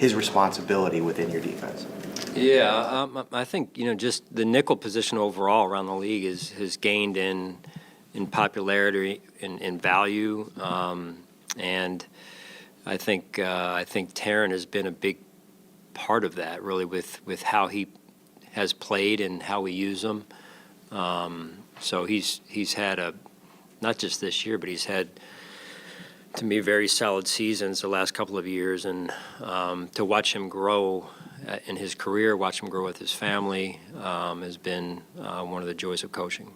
his responsibility within your defense? Yeah, I think just the nickel position overall around the league has gained in popularity, in value, and I think Taryn has been a big part of that, really, with how he has played and how we use him. So he's had not just this year, but he's had, to me, very solid seasons the last couple of years, and to watch him grow in his career, watch him grow with his family, has been one of the joys of coaching.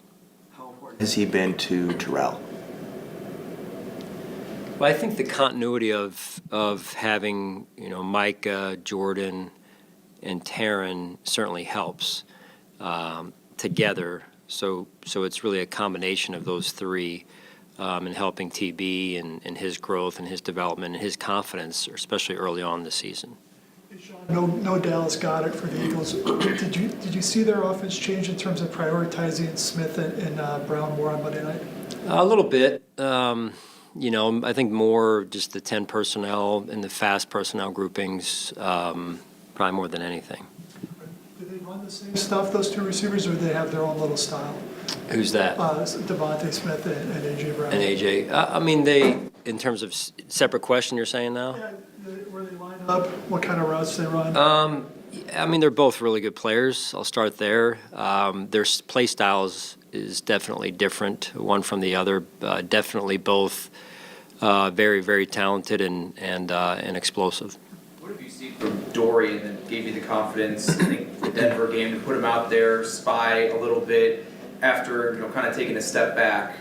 How important has he been to Terrell? Well, I think the continuity of having Micah, Jordan, and Taryn certainly helps together. So it's really a combination of those three in helping TB and his growth and his development and his confidence, especially early on in the season. Sean, no Dallas got it for the Eagles. Did you see their offense change in terms of prioritizing Smith and Brown more on Monday night? A little bit. I think more just the 10 personnel and the fast personnel groupings, probably more than anything. Do they run the same stuff, those two receivers, or do they have their own little style? Who's that? Devontae Smith and A.J. Brown. And A.J. I mean, they, in terms of separate question you're saying now? Yeah, where they line up, what kind of routes they run? I mean, they're both really good players. I'll start there. Their play styles is definitely different, one from the other. Definitely both very, very talented and explosive. What have you seen from Dorian that gave you the confidence, I think, the Denver game, to put him out there, spy a little bit after kind of taking a step back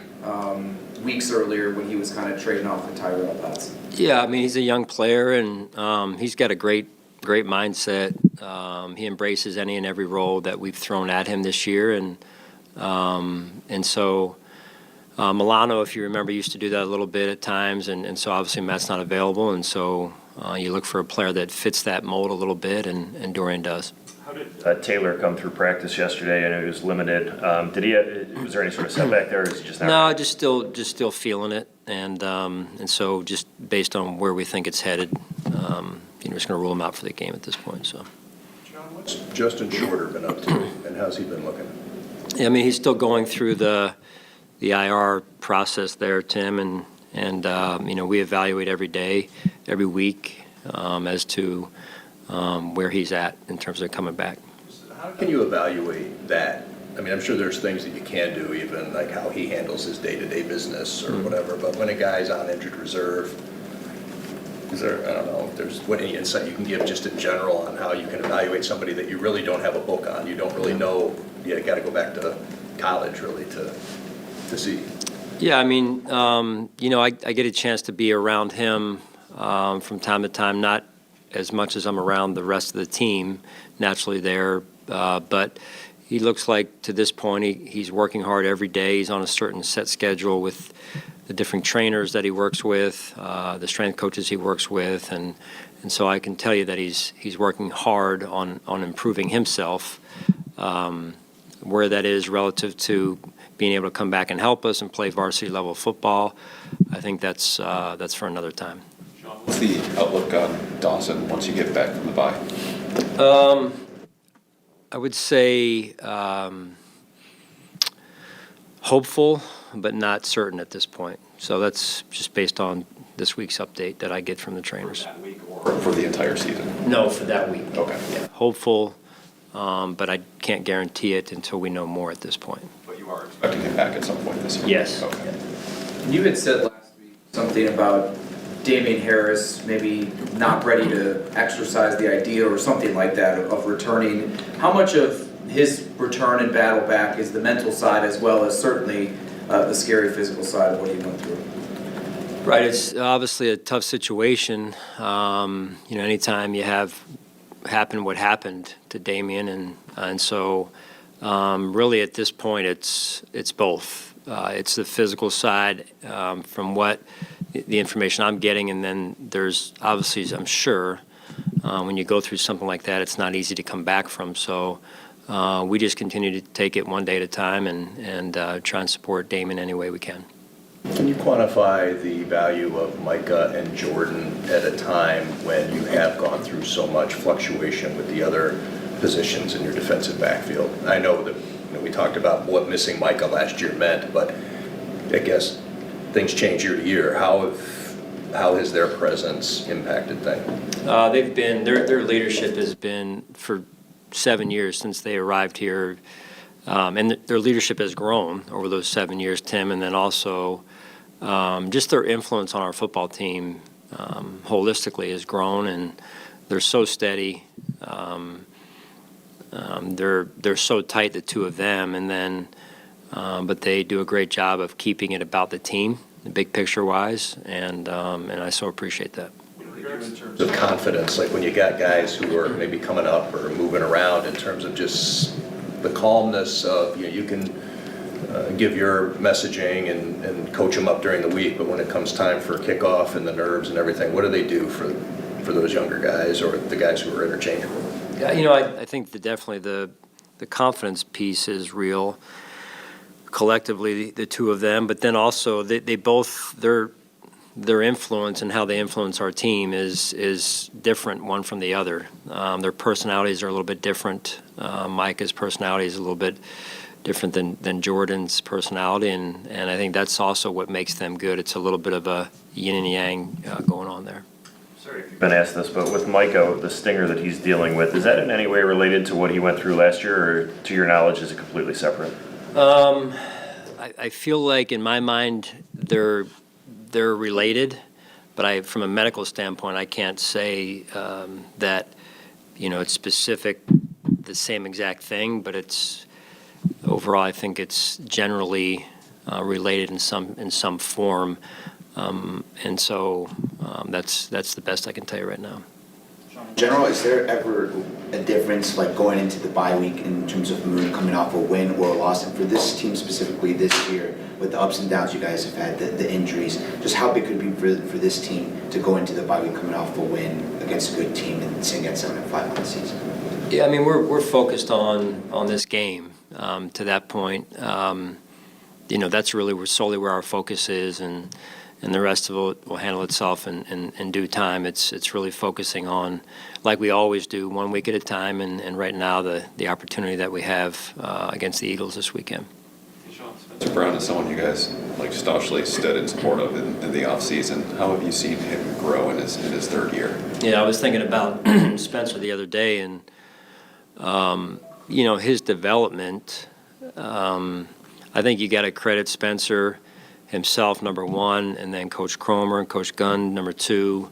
weeks earlier when he was kind of trading off with Tyrell Patson? Yeah, I mean, he's a young player, and he's got a great mindset. He embraces any and every role that we've thrown at him this year, and so Milano, if you remember, used to do that a little bit at times, and so obviously Matt's not available, and so you look for a player that fits that mold a little bit, and Dorian does. How did Taylor come through practice yesterday? I know he was limited. Was there any sort of setback there, or is he just not? No, just still feeling it, and so just based on where we think it's headed, we're just going to rule him out for the game at this point. So, John, what's Justin Shorter been up to, and how's he been looking? Yeah, I mean, he's still going through the IR process there, Tim, and we evaluate every day, every week, as to where he's at in terms of coming back. How can you evaluate that? I mean, I'm sure there's things that you can do, even like how he handles his day-to-day business or whatever, but when a guy's on injured reserve, is there, I don't know, if there's any insight you can give just in general on how you can evaluate somebody that you really don't have a book on, you don't really know, you got to go back to college really to see? Yeah, I mean, I get a chance to be around him from time to time, not as much as I'm around the rest of the team naturally there, but he looks like to this point he's working hard every day. He's on a certain set schedule with the different trainers that he works with, the strength coaches he works with, and so I can tell you that he's working hard on improving himself. Where that is relative to being able to come back and help us and play varsity level football, I think that's for another time. What's the outlook on Dawson once you get back from the bye? I would say hopeful, but not certain at this point. So that's just based on this week's update that I get from the trainers. For that week or for the entire season? No, for that week. Okay. Yeah, hopeful, but I can't guarantee it until we know more at this point. But you are expecting him back at some point this year? Yes. Okay. Yeah. You had said last week something about Damian Harris maybe not ready to exercise the idea or something like that of returning. How much of his return and battle back is the mental side as well as certainly the scary physical side of what he went through? Right, it's obviously a tough situation. Anytime you have happened what happened to Damian, and so really at this point it's both. It's the physical side from what the information I'm getting, and then there's obviously, I'm sure, when you go through something like that, it's not easy to come back from. So we just continue to take it one day at a time and try and support Damon any way we can. Can you quantify the value of Micah and Jordan at a time when you have gone through so much fluctuation with the other positions in your defensive backfield? I know that we talked about what missing Micah last year meant, but I guess things change year to year. How has their presence impacted things? They've been their leadership has been for 7 years since they arrived here, and their leadership has grown over those 7 years, Tim, and then also just their influence on our football team holistically has grown, and they're so steady. They're so tight, the two of them, and then but they do a great job of keeping it about the team, the big picture wise, and I so appreciate that. Of confidence, like when you got guys who are maybe coming up or moving around, in terms of just the calmness of, you can give your messaging and coach them up during the week, but when it comes time for kickoff and the nerves and everything, what do they do for those younger guys or the guys who are interchangeable? Yeah, I think that definitely the confidence piece is real. Collectively, the two of them, but then also they both their influence and how they influence our team is different one from the other. Their personalities are a little bit different. Micah's personality is a little bit different than Jordan's personality, and I think that's also what makes them good. It's a little bit of a yin and yang going on there. Sorry if you've been asked this, but with Micah, the stinger that he's dealing with, is that in any way related to what he went through last year, or to your knowledge, is it completely separate? I feel like in my mind they're related, but from a medical standpoint, I can't say that it's specific, the same exact thing. But it's overall, I think it's generally related in some form, and so that's the best I can tell you right now. In general, is there ever a difference, like going into the bye week in terms of Moon coming off a win or a loss? And for this team specifically this year, with the ups and downs you guys have had, the injuries, just how big could it be for this team to go into the bye week coming off a win against a good team and sitting at 7-5 on the season? Yeah, I mean, we're focused on this game to that point. That's really solely where our focus is, and the rest of it will handle itself in due time. It's really focusing on, like we always do, 1 week at a time, and right now the opportunity that we have against the Eagles this weekend. Spencer Brown is someone you guys staunchly stood in support of in the offseason. How have you seen him grow in his third year? Yeah, I was thinking about Spencer the other day, and his development. I think you got to credit Spencer himself, number one, and then Coach Cromer and Coach Gunn, number two,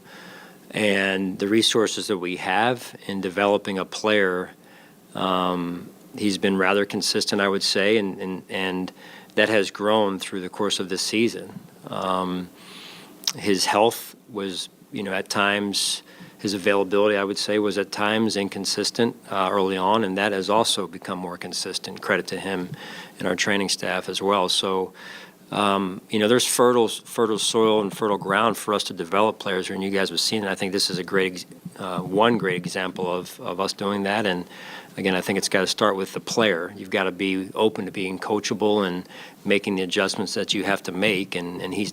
and the resources that we have in developing a player. He's been rather consistent, I would say, and that has grown through the course of this season. His health was, at times, his availability, I would say, was at times inconsistent early on, and that has also become more consistent. Credit to him and our training staff as well. So, there's fertile soil and fertile ground for us to develop players, and you guys have seen it. I think this is one great example of us doing that. And again, I think it's got to start with the player. You've got to be open to being coachable and making the adjustments that you have to make, and he's